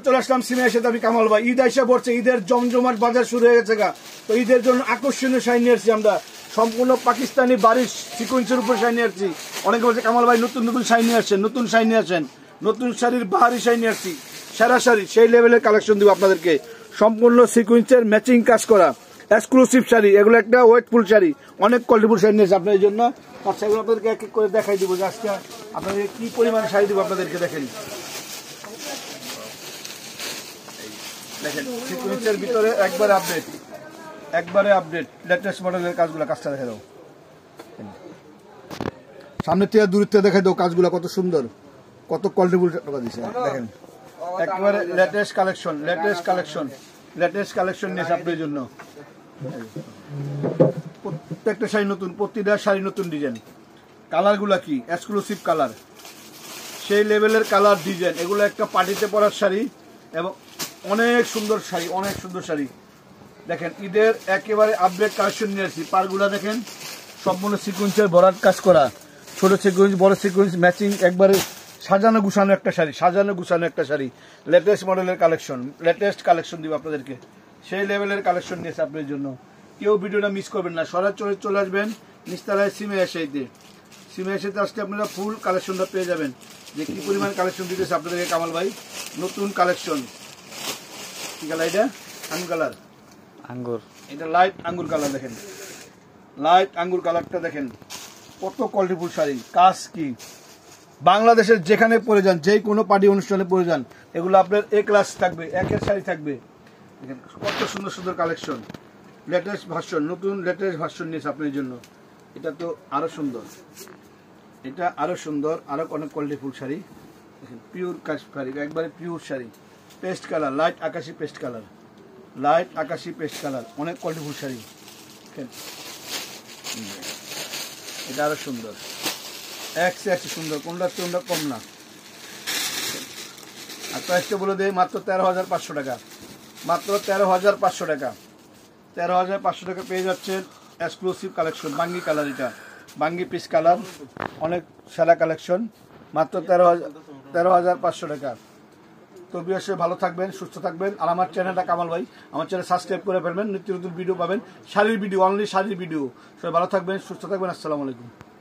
চলে আসলাম সিমের সাথে আমি কামাল ভাই। ঈদ আইসা পড়ছে, ঈদের জমজমাট বাজার শুরু হয়ে গেছে গা। তো ঈদের জন্য আকর্ষণীয় শাড়ি নিয়ে আসছি আমরা, সম্পূর্ণ পাকিস্তানি বারিশ সিকোয়েন্সের উপর শাড়ি নিয়ে আসছি। অনেকে বলছে কামাল ভাই নতুন নতুন শাড়ি নিয়ে আসছেন, নতুন শাড়ি নিয়ে আসেন, নতুন শাড়ির বাহারি শাড়ি নিয়ে আসছি। সেরা শাড়ি সেই লেভেলের কালেকশন দিব আপনাদেরকে, সম্পূর্ণ সিকোয়েন্সের ম্যাচিং কাজ করা এক্সক্লুসিভ শাড়ি। এগুলো একটা ওয়েটফুল শাড়ি, অনেক কোয়ালিটিফুল শাড়ি নিয়েছে আপনাদের জন্য। আচ্ছা, এগুলো আপনাদেরকে এক এক করে দেখাই দিব যে আজকে আপনাদের কি পরিমাণে শাড়ি দিব আপনাদেরকে। দেখেন দেখেন সিকোয়েন্সের ভিতরে একবারে আপডেট লেটেস্ট মডেলের কাজগুলো। কাজটা দেখে দাও, সামনে থেকে দূরের থেকে দেখে দাও কাজগুলো কত সুন্দর, কত কোয়ালিটিফুল টাকা দিচ্ছে। দেখেন একেবারে লেটেস্ট কালেকশন নিয়েছে আপনাদের জন্য। প্রত্যেকটা শাড়ি নতুন, প্রতিটা শাড়ি নতুন ডিজাইন। কালারগুলা কি এক্সক্লুসিভ কালার, সেই লেভেলের কালার ডিজাইন। এগুলো একটা পার্টিতে পরার শাড়ি এবং অনেক সুন্দর শাড়ি। দেখেন ঈদের একেবারে আপডেট কালেকশন নিয়ে আসছি। পারগুলা দেখেন সম্পূর্ণ সিকোয়েন্সের বরাট কাজ করা, ছোট সিকোয়েন্স বড় সিকোয়েন্স ম্যাচিং, একবারে সাজানো গুছানো একটা শাড়ি। লেটেস্ট মডেলের কালেকশন, লেটেস্ট কালেকশন দিব আপনাদেরকে, সেই লেভেলের কালেকশন নিয়েছে আপনাদের জন্য। কেউ ভিডিওটা মিস করবেন না, সরাসরি চলে আসবেন নিস্তালায় সিমে এসেতে আসলে আপনারা ফুল কালেকশনটা পেয়ে যাবেন যে কি পরিমাণ কালেকশন দিতেছে আপনাদেরকে কামাল ভাই। নতুন কালেকশন। কি কালার এটা? আঙ্গুর, এটা লাইট আঙ্গুর কালার। দেখেন লাইট আঙ্গুর কালারটা দেখেন কত কোয়ালিটিফুল শাড়ি। কাজ কি বাংলাদেশের যেখানে পরে যান, যে কোনো পার্টি অনুষ্ঠানে পরে যান, এগুলো আপনার এ ক্লাস থাকবে, একের শাড়ি থাকবে। দেখেন কত সুন্দর সুন্দর কালেকশন, লেটেস্ট ভার্সন, নতুন লেটেস্ট ভার্সন নিয়েছে আপনার জন্য। এটা তো আরো সুন্দর, আরো অনেক কোয়ালিটিফুল শাড়ি। দেখেন পিওর কাজ শাড়ি, একবারে pure sari, paste colour, light আকাশি পেস্ট কালার, অনেক কোয়ালিটিফুল শাড়ি। এটা আরো সুন্দর, এক সুন্দর, কোনটা কম না। আর প্রাইসটা বলে দেয় মাত্র 13,500 টাকা, মাত্র 13,500 টাকা। 13,500 টাকা পেয়ে যাচ্ছেন এক্সক্লুসিভ কালেকশন। বাঙ্গি কালার, এটা বাঙ্গি পিস কালার, অনেক সেরা কালেকশন, মাত্র 13,500 টাকা। তো বিশেষ ভালো থাকবেন, সুস্থ থাকবেন। আর আমার চ্যানেলটা কামাল ভাই, আমার চ্যানেল সাবস্ক্রাইব করে ফেলবেন, নিত্য নতুন ভিডিও পাবেন, শাড়ির ভিডিও, অনলি শাড়ির ভিডিও। সবাই ভালো থাকবেন, সুস্থ থাকবেন। আসসালামু আলাইকুম।